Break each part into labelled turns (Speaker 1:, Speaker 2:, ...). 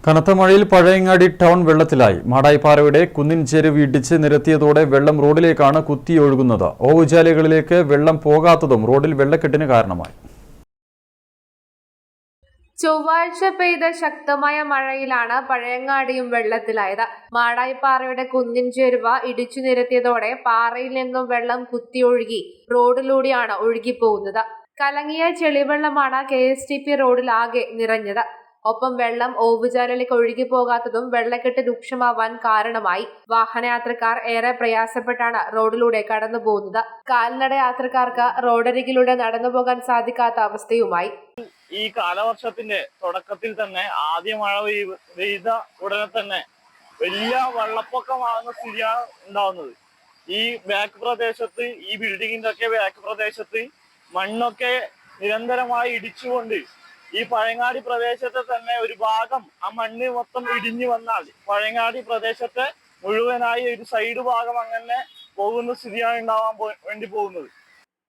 Speaker 1: കനത്ത മഴയിൽ പഴയങ്ങാടി ടൗൺ വെള്ളത്തിലായി. മാടായിപ്പാറയുടെ കുന്നിൻ ചെരുവ് ഇടിച്ച് നിരത്തിയതോടെ വെള്ളം റോഡിലേക്കാണ് കുത്തിയൊഴുകുന്നത്. ഓവുചാലുകളിലേക്ക് വെള്ളം പോകാത്തതും റോഡിൽ വെള്ളക്കെട്ടിന് കാരണമായി.
Speaker 2: ചൊവ്വാഴ്ച പെയ്ത ശക്തമായ മഴയിലാണ് പഴയങ്ങാടിയും വെള്ളത്തിലായത്. മാടായിപ്പാറയുടെ കുന്നിൻ ചെരുവ ഇടിച്ചു നിരത്തിയതോടെ പാറയിൽ നിന്നും വെള്ളം കുത്തിയൊഴുകി റോഡിലൂടെയാണ് ഒഴുകിപ്പോകുന്നത്. കലങ്ങിയ ചെളിവെള്ളമാണ് KSTP റോഡിലാകെ നിറഞ്ഞത്. ഒപ്പം വെള്ളം ഓവുചാലിലേക്ക് ഒഴുകിപ്പോകാത്തതും വെള്ളക്കെട്ട് രൂക്ഷമാവാൻ കാരണമായി. വാഹനയാത്രക്കാർ ഏറെ പ്രയാസപ്പെട്ടാണ് റോഡിലൂടെ കടന്നു പോകുന്നത്. കാൽനട യാത്രക്കാർക്ക് റോഡരികിലൂടെ നടന്നു പോകാൻ സാധിക്കാത്ത അവസ്ഥയുമായി.
Speaker 3: ഈ കാലവർഷത്തിന്റെ തുടക്കത്തിൽ തന്നെ ആദ്യ മഴ പെയ്ത ഉടനെ തന്നെ വലിയ വെള്ളപ്പൊക്കമാകുന്ന സ്ഥിതിയാണ് ഉണ്ടാവുന്നത്. ഈ ബാക്ക് പ്രദേശത്ത്, ഈ ബിൽഡിങ്ങിന്റെ ഒക്കെ ബാക്ക് പ്രദേശത്ത് മണ്ണൊക്കെ നിരന്തരമായി ഇടിച്ചുകൊണ്ട് ഈ പഴയങ്ങാടി പ്രദേശത്തെ തന്നെ ഒരു ഭാഗം ആ മണ്ണ് മൊത്തം ഇടിഞ്ഞു വന്നാൽ പഴയങ്ങാടി പ്രദേശത്തെ മുഴുവനായി ഒരു സൈഡ് ഭാഗം അങ്ങനെ പോകുന്ന സ്ഥിതിയാണ് ഉണ്ടാവാൻ വേണ്ടി പോകുന്നത്.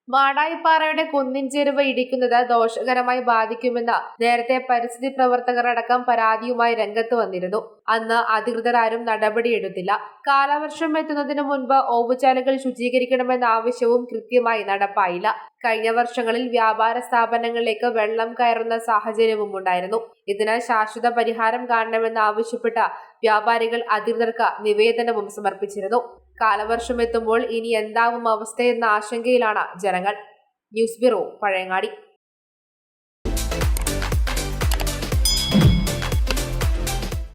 Speaker 2: മാടായിപ്പാറയുടെ കുന്നിൻ ചെരുവ് ഇടിക്കുന്നത് ദോഷകരമായി ബാധിക്കുമെന്ന് നേരത്തെ പരിസ്ഥിതി പ്രവർത്തകർ അടക്കം പരാതിയുമായി രംഗത്ത് വന്നിരുന്നു. അന്ന് അധികൃതർ ആരും നടപടിയെടുത്തില്ല. കാലവർഷം എത്തുന്നതിനു മുൻപ് ഓവുചാലുകൾ ശുചീകരിക്കണമെന്ന ആവശ്യവും കൃത്യമായി നടപ്പായില്ല. കഴിഞ്ഞ വർഷങ്ങളിൽ വ്യാപാര സ്ഥാപനങ്ങളിലേക്ക് വെള്ളം കയറുന്ന സാഹചര്യവും ഉണ്ടായിരുന്നു. ഇതിന് ശാശ്വത പരിഹാരം കാണണമെന്ന് ആവശ്യപ്പെട്ട വ്യാപാരികൾ അധികൃതർക്ക് നിവേദനവും സമർപ്പിച്ചിരുന്നു. കാലവർഷം എത്തുമ്പോൾ ഇനി എന്താവും അവസ്ഥയെന്ന ആശങ്കയിലാണ് ജനങ്ങൾ. News bureau, Pazhayangadi.